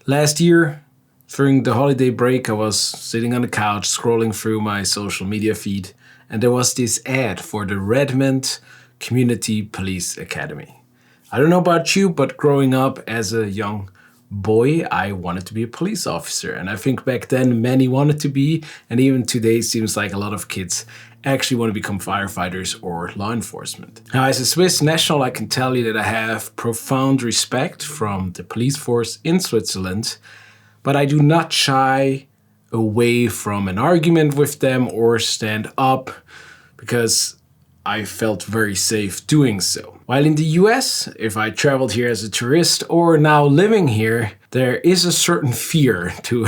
Last year, during the holiday break, I was sitting on the couch scrolling through my social media feed, and there was this ad for the Redmond Community Police Academy. I don't know about you, but growing up as a young boy, I wanted to be a police officer. And I think back then many wanted to be, and even today seems like a lot of kids actually want to become firefighters or law enforcement. Now, as a Swiss national, I can tell you that I have profound respect from the police force in Switzerland, but I do not shy away from an argument with them or stand up because I felt very safe doing so. While in the US, if I traveled here as a tourist or now living here, there is a certain fear to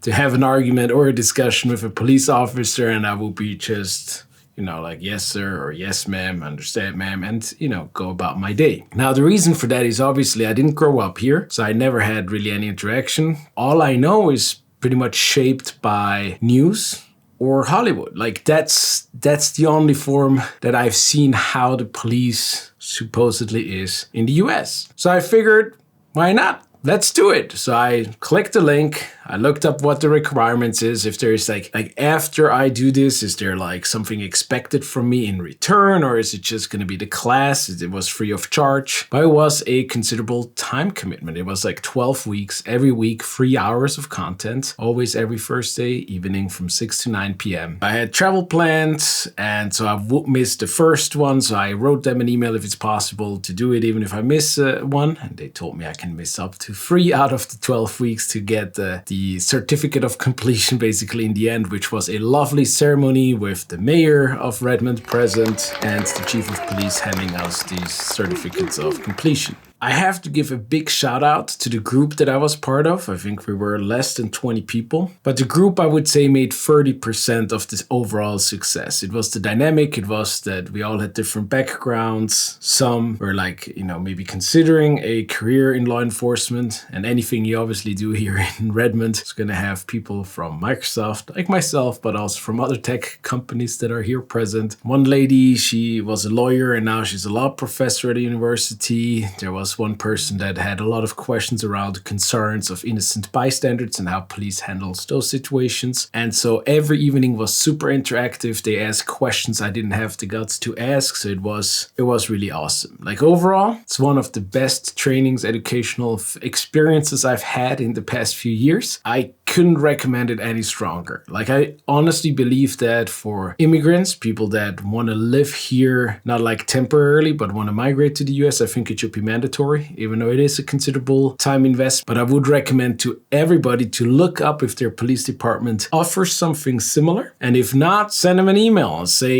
to have an argument or a discussion with a police officer, and I will be just, like, yes, sir, or yes, ma'am, understand, ma'am, and, go about my day. Now, the reason for that is obviously I didn't grow up here, so I never had really any interaction. All I know is pretty much shaped by news or Hollywood. Like, that's the only form that I've seen how the police supposedly is in the US. So I figured, why not? Let's do it. So I clicked the link. I looked up what the requirements is. If there is like after I do this, is there like something expected from me in return, or is it just going to be the class? It was free of charge, but it was a considerable time commitment. It was like 12 weeks, every week, 3 hours of content, always every Thursday evening from 6 to 9 p.m. I had travel plans, and so I would miss the first one. So I wrote them an email if it's possible to do it, even if I miss one. And they told me I can miss up to 3 out of the 12 weeks to get the certificate of completion basically in the end, which was a lovely ceremony with the mayor of Redmond present and the chief of police handing us these certificates of completion. I have to give a big shout out to the group that I was part of. I think we were less than 20 people, but the group I would say made 30% of this overall success. It was the dynamic. It was that we all had different backgrounds. Some were like, maybe considering a career in law enforcement, and anything you obviously do here in Redmond is going to have people from Microsoft like myself, but also from other tech companies that are here present. One lady, she was a lawyer and now she's a law professor at a university. There was one person that had a lot of questions around concerns of innocent bystanders and how police handles those situations. And so every evening was super interactive. They asked questions I didn't have the guts to ask. So it was really awesome. Like overall, it's one of the best trainings, educational experiences I've had in the past few years. I couldn't recommend it any stronger. Like, I honestly believe that for immigrants, people that want to live here, not like temporarily, but want to migrate to the US, I think it should be mandatory, even though it is a considerable time investment. But I would recommend to everybody to look up if their police department offers something similar. And if not, send them an email and say,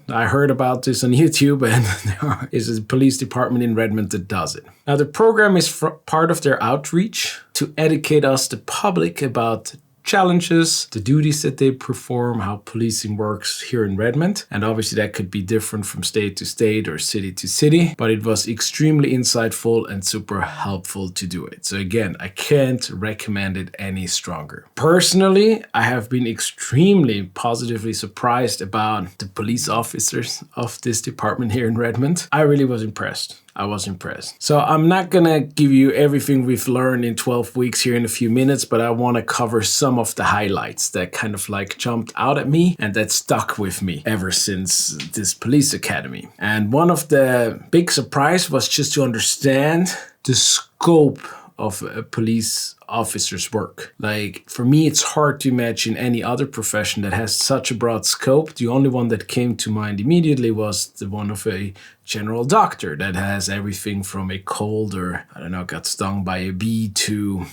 I heard about this on YouTube and there is a police department in Redmond that does it. Now, the program is part of their outreach to educate us, the public, about challenges, the duties that they perform, how policing works here in Redmond. And obviously that could be different from state to state or city to city, but it was extremely insightful and super helpful to do it. So again, I can't recommend it any stronger. Personally, I have been extremely positively surprised about the police officers of this department here in Redmond. I really was impressed. I was impressed. So I'm not gonna give you everything we've learned in 12 weeks here in a few minutes, but I wanna cover some of the highlights that kind of like jumped out at me and that stuck with me ever since this police academy. And one of the big surprise was just to understand the scope of a police officer's work. Like, for me, it's hard to imagine any other profession that has such a broad scope. The only one that came to mind immediately was the one of a general doctor that has everything from a cold or, got stung by a bee to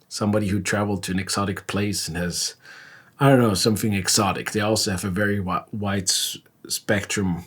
somebody who traveled to an exotic place and has, something exotic. They also have a very wide spectrum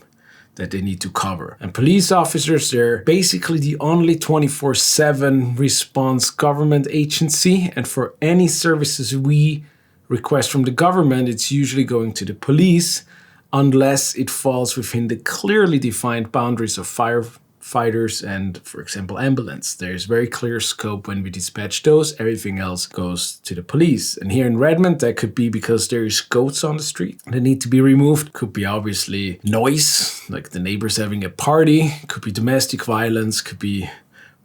that they need to cover. And police officers, they're basically the only 24/7 response government agency. And for any services we request from the government, it's usually going to the police, unless it falls within the clearly defined boundaries of firefighters and, for example, ambulance. There's very clear scope when we dispatch those. Everything else goes to the police. And here in Redmond, that could be because there's goats on the street that need to be removed. Could be obviously noise, like the neighbors having a party. Could be domestic violence. Could be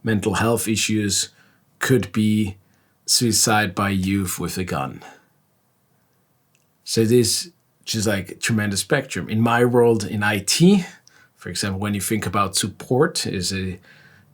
mental health issues. Could be suicide by youth with a gun. So this just like a tremendous spectrum. In my world, in IT, for example, when you think about support, is a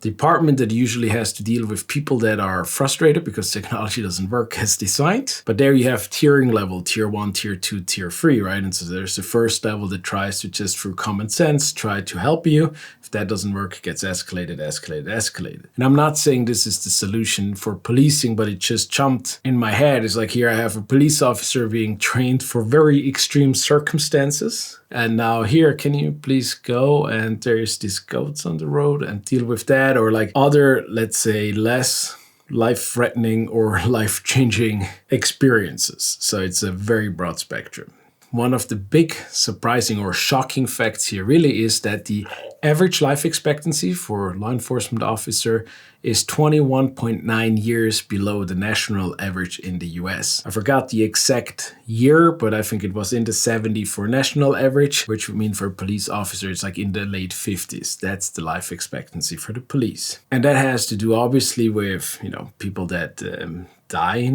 department that usually has to deal with people that are frustrated because technology doesn't work as designed. But there you have tiering level, tier 1, tier 2, tier 3, right? And so there's the first level that tries to just through common sense try to help you. If that doesn't work, it gets escalated. And I'm not saying this is the solution for policing, but it just jumped in my head. It's like, here I have a police officer being trained for very extreme circumstances. And now here, can you please go? And there's these goats on the road and deal with that. Or like other, let's say, less life-threatening or life-changing experiences. So it's a very broad spectrum. One of the big surprising or shocking facts here really is that the average life expectancy for a law enforcement officer is 21.9 years below the national average in the US. I forgot the exact year, but I think it was in the 70s for national average, which would mean for a police officer it's like in the late 50s. That's the life expectancy for the police. And that has to do obviously with, people that die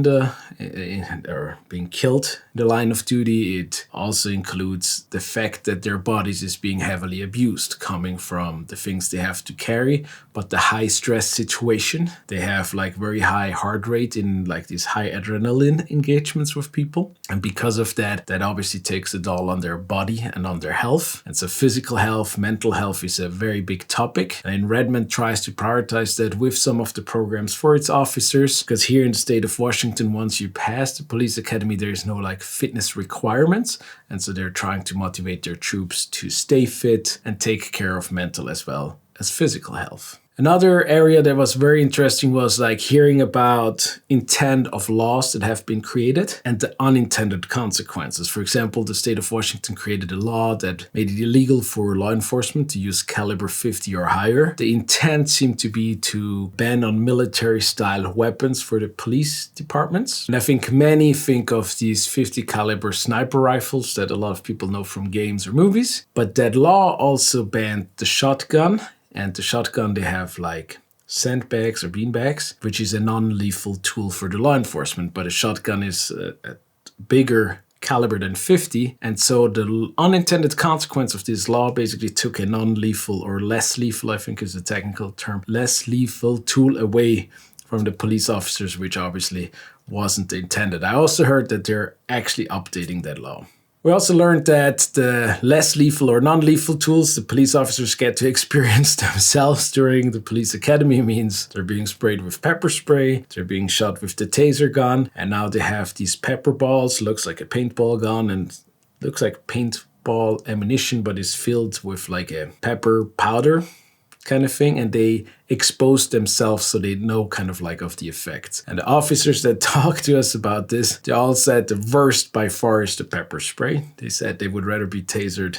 or being killed in the line of duty. It also includes the fact that their bodies is being heavily abused, coming from the things they have to carry, but the high stress situation. They have like very high heart rate in like these high adrenaline engagements with people. And because of that, that obviously takes a toll on their body and on their health. And so physical health, mental health is a very big topic. And Redmond tries to prioritize that with some of the programs for its officers, because here in the state of Washington, once you pass the police academy, there is no like fitness requirements. And so they're trying to motivate their troops to stay fit and take care of mental as well as physical health. Another area that was very interesting was like hearing about intent of laws that have been created and the unintended consequences. For example, the state of Washington created a law that made it illegal for law enforcement to use caliber 50 or higher. The intent seemed to be to ban on military-style weapons for the police departments. And I think many think of these 50 caliber sniper rifles that a lot of people know from games or movies. But that law also banned the shotgun. And the shotgun, they have like sandbags or beanbags, which is a non-lethal tool for the law enforcement. But a shotgun is a bigger caliber than 50. And so the unintended consequence of this law basically took a non-lethal or less lethal, I think is the technical term, less lethal tool away from the police officers, which obviously wasn't intended. I also heard that they're actually updating that law. We also learned that the less lethal or non-lethal tools the police officers get to experience themselves during the police academy means they're being sprayed with pepper spray, they're being shot with the taser gun, and now they have these pepper balls, looks like a paintball gun and looks like paintball ammunition, but is filled with like a pepper powder kind of thing, and they expose themselves so they know kind of like of the effects. And the officers that talked to us about this, they all said the worst by far is the pepper spray. They said they would rather be tasered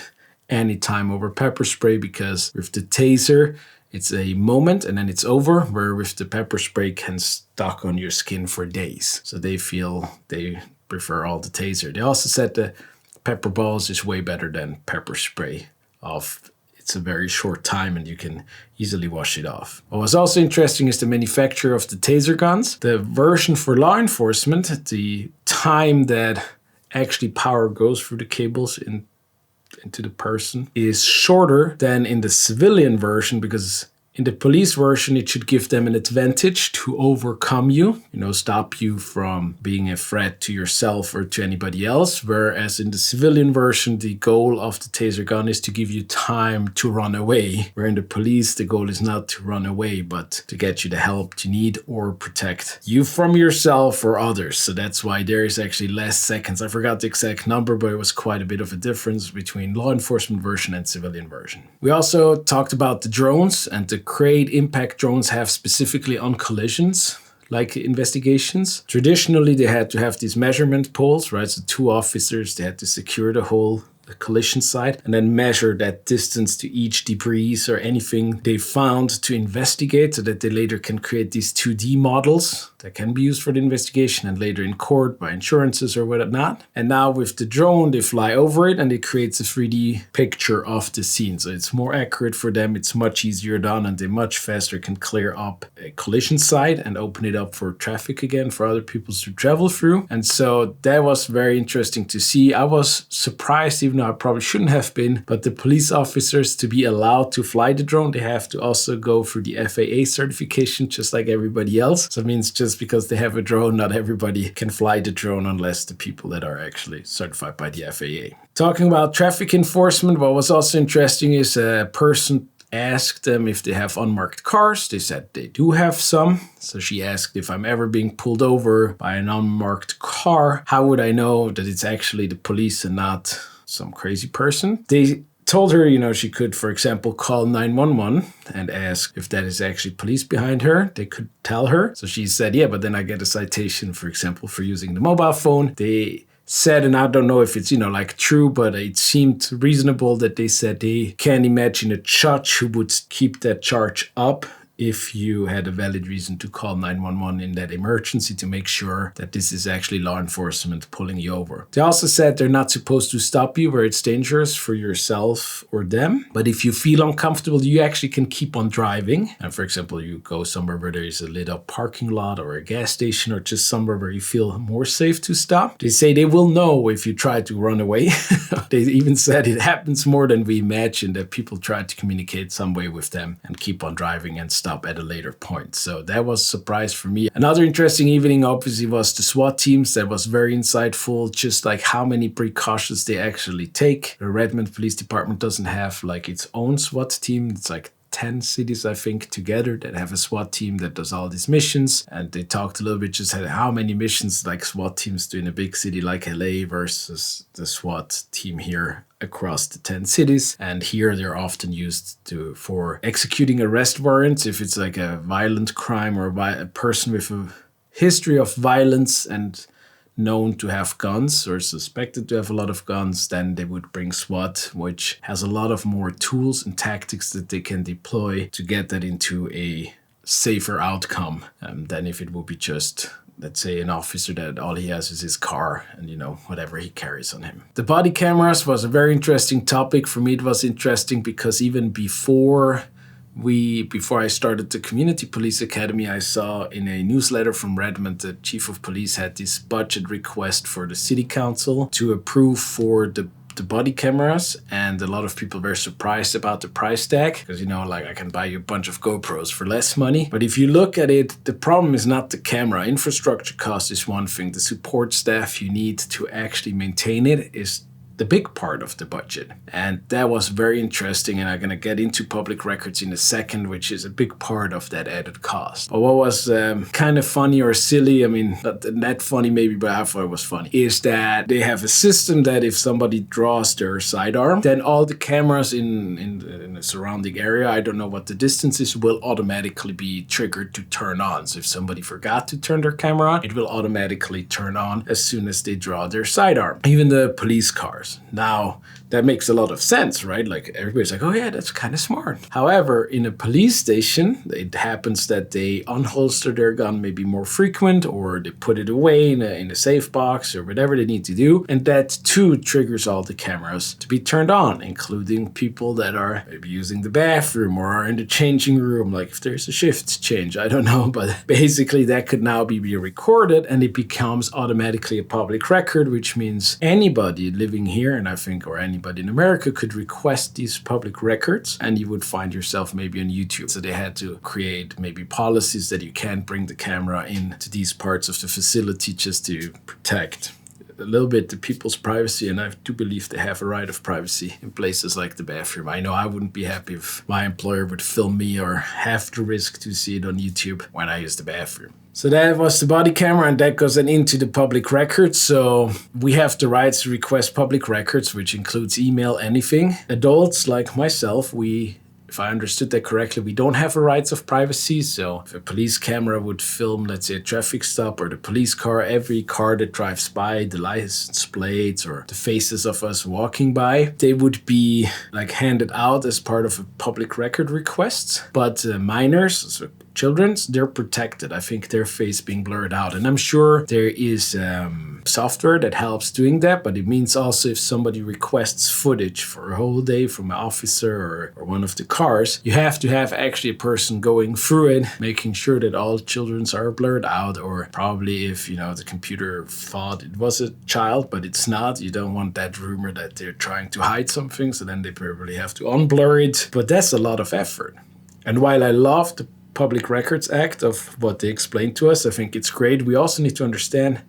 anytime over pepper spray because with the taser, it's a moment and then it's over, where with the pepper spray can stuck on your skin for days. So they feel they prefer all the taser. They also said the pepper balls is way better than pepper spray it's a very short time and you can easily wash it off. What was also interesting is the manufacture of the taser guns. The version for law enforcement, the time that actually power goes through the cables into the person is shorter than in the civilian version, because in the police version, it should give them an advantage to overcome you, stop you from being a threat to yourself or to anybody else. Whereas in the civilian version, the goal of the taser gun is to give you time to run away. Where in the police, the goal is not to run away, but to get you the help you need or protect you from yourself or others. So that's why there is actually less seconds. I forgot the exact number, but it was quite a bit of a difference between law enforcement version and civilian version. We also talked about the drones and the great impact drones have specifically on collisions, like investigations. Traditionally, they had to have these measurement poles, right? So two officers, they had to secure the whole the collision site, and then measure that distance to each debris or anything they found to investigate, so that they later can create these 2D models that can be used for the investigation and later in court by insurances or whatnot. And now with the drone, they fly over it and it creates a 3D picture of the scene. So it's more accurate for them, it's much easier done, and they much faster can clear up a collision site and open it up for traffic again for other people to travel through. And so that was very interesting to see. I was surprised, even though I probably shouldn't have been, but the police officers, to be allowed to fly the drone, they have to also go through the FAA certification just like everybody else. So it means just because they have a drone, not everybody can fly the drone unless the people that are actually certified by the FAA. Talking about traffic enforcement, what was also interesting is a person asked them if they have unmarked cars. They said they do have some. So she asked, if I'm ever being pulled over by an unmarked car, how would I know that it's actually the police and not some crazy person? They told her, she could, for example, call 911 and ask if that is actually police behind her. They could tell her. So she said, yeah, but then I get a citation, for example, for using the mobile phone. They said, and I don't know if it's, true, but it seemed reasonable that they said they can't imagine a judge who would keep that charge up if you had a valid reason to call 911 in that emergency to make sure that this is actually law enforcement pulling you over. They also said they're not supposed to stop you where it's dangerous for yourself or them. But if you feel uncomfortable, you actually can keep on driving. And for example, you go somewhere where there is a lit up parking lot or a gas station or just somewhere where you feel more safe to stop. They say they will know if you try to run away. They even said it happens more than we imagine, that people try to communicate some way with them and keep on driving and stop at a later point. So that was a surprise for me. Another interesting evening obviously was the SWAT teams. That was very insightful, just like how many precautions they actually take. The Redmond Police Department doesn't have like its own SWAT team. It's like 10 cities, I think, together that have a SWAT team that does all these missions. And they talked a little bit just how many missions like SWAT teams do in a big city like LA versus the SWAT team here across the 10 cities. And here they're often used for executing arrest warrants if it's like a violent crime or a person with a history of violence and known to have guns or suspected to have a lot of guns, then they would bring SWAT, which has a lot of more tools and tactics that they can deploy to get that into a safer outcome than if it would be just, let's say, an officer that all he has is his car and, whatever he carries on him. The body cameras was a very interesting topic. For me, it was interesting because even before I started the Community Police Academy, I saw in a newsletter from Redmond, the chief of police had this budget request for the city council to approve for the body cameras, and a lot of people were surprised about the price tag because, I can buy you a bunch of GoPros for less money. But if you look at it, the problem is not the camera. Infrastructure cost is one thing. The support staff you need to actually maintain it is the big part of the budget. And that was very interesting, and I'm going to get into public records in a second, which is a big part of that added cost. But what was kind of funny or silly, not that funny maybe, but I thought it was funny, is that they have a system that if somebody draws their sidearm, then all the cameras in the surrounding area, I don't know what the distance is, will automatically be triggered to turn on. So if somebody forgot to turn their camera on, it will automatically turn on as soon as they draw their sidearm. Even the police cars. Now, that makes a lot of sense, right? Like everybody's like, oh yeah, that's kind of smart. However, in a police station, it happens that they unholster their gun maybe more frequent, or they put it away in a safe box or whatever they need to do. And that too triggers all the cameras to be turned on, including people that are maybe using the bathroom or are in the changing room, like if there's a shift change, I don't know. But basically that could now be recorded and it becomes automatically a public record, which means anybody living here, and I think, or anybody in America could request these public records and you would find yourself maybe on YouTube. So they had to create maybe policies that you can't bring the camera into these parts of the facility just to protect a little bit the people's privacy, and I do believe they have a right of privacy in places like the bathroom. I know I wouldn't be happy if my employer would film me or have the risk to see it on YouTube when I use the bathroom. So that was the body camera, and that goes then into the public records. So we have the rights to request public records, which includes email, anything. Adults like myself, we if I understood that correctly, we don't have a rights of privacy. So if a police camera would film, let's say, a traffic stop or the police car, every car that drives by, the license plates or the faces of us walking by, they would be like handed out as part of a public record request. But minors, so children, they're protected. I think their face being blurred out. And I'm sure there is software that helps doing that, but it means also if somebody requests footage for a whole day from an officer or one of the cars, you have to have actually a person going through it, making sure that all children are blurred out, or probably if, the computer thought it was a child, but it's not, you don't want that rumor that they're trying to hide something, so then they probably have to unblur it. But that's a lot of effort. And while I love the Public Records Act of what they explained to us, I think it's great. We also need to understand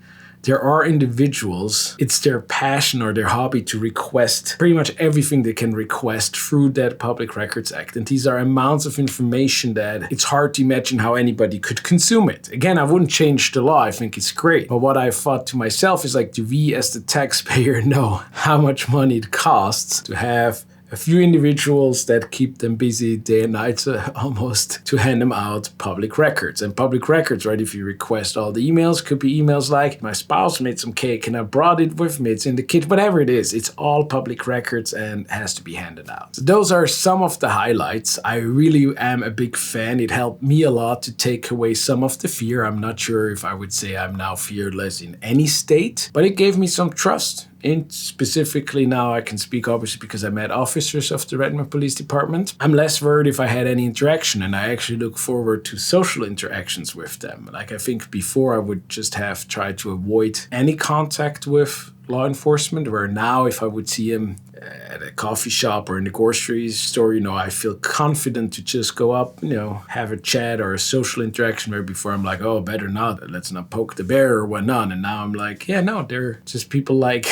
there are individuals, it's their passion or their hobby to request pretty much everything they can request through that Public Records Act. And these are amounts of information that it's hard to imagine how anybody could consume it. Again, I wouldn't change the law. I think it's great. But what I thought to myself is like, do we as the taxpayer know how much money it costs to have a few individuals that keep them busy day and night almost to hand them out public records. And public records, right, if you request all the emails, could be emails like, my spouse made some cake and I brought it with me, it's in the kitchen, whatever it is, it's all public records and has to be handed out. So those are some of the highlights. I really am a big fan. It helped me a lot to take away some of the fear. I'm not sure if I would say I'm now fearless in any state, but it gave me some trust. And specifically now I can speak obviously because I met officers of the Redmond Police Department. I'm less worried if I had any interaction, and I actually look forward to social interactions with them. Like I think before I would just have tried to avoid any contact with law enforcement, where now if I would see him at a coffee shop or in the grocery store, I feel confident to just go up, have a chat or a social interaction, where before I'm like, oh, better not, let's not poke the bear or whatnot. And now I'm like, yeah, no, they're just people like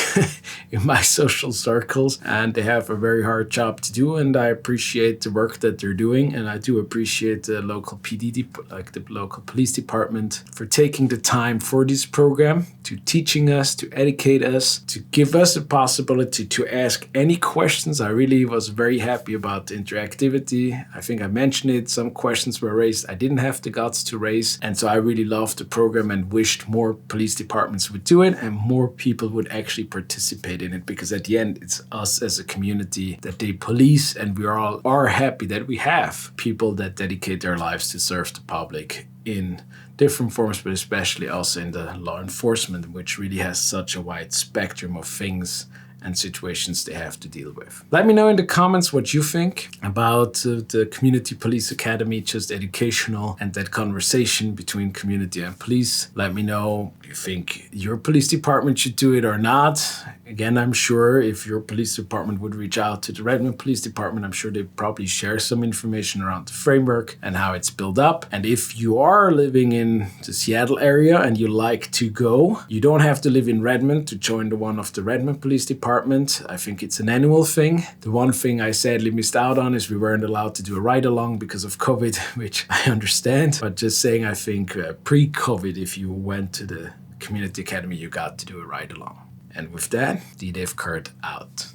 in my social circles, and they have a very hard job to do, and I appreciate the work that they're doing. And I do appreciate the local PD, like the local police department, for taking the time for this program, to teaching us, to educate us, to give us the possibility to ask any questions. I really was very happy about the interactivity. I think I mentioned it. Some questions were raised I didn't have the guts to raise. And so I really loved the program and wished more police departments would do it and more people would actually participate in it, because at the end, it's us as a community that they police, and we all are happy that we have people that dedicate their lives to serve the public in different forms, but especially also in the law enforcement, which really has such a wide spectrum of things and situations they have to deal with. Let me know in the comments what you think about the Community Police Academy, just educational, and that conversation between community and police. Let me know if you think your police department should do it or not. Again, I'm sure if your police department would reach out to the Redmond Police Department, I'm sure they'd probably share some information around the framework and how it's built up. And if you are living in the Seattle area and you like to go, you don't have to live in Redmond to join the one of the Redmond Police Department. I think it's an annual thing. The one thing I sadly missed out on is we weren't allowed to do a ride-along because of COVID, which I understand. But just saying, I think pre-COVID, if you went to the Community Academy, you got to do a ride-along. And with that, DDAV Kurt out.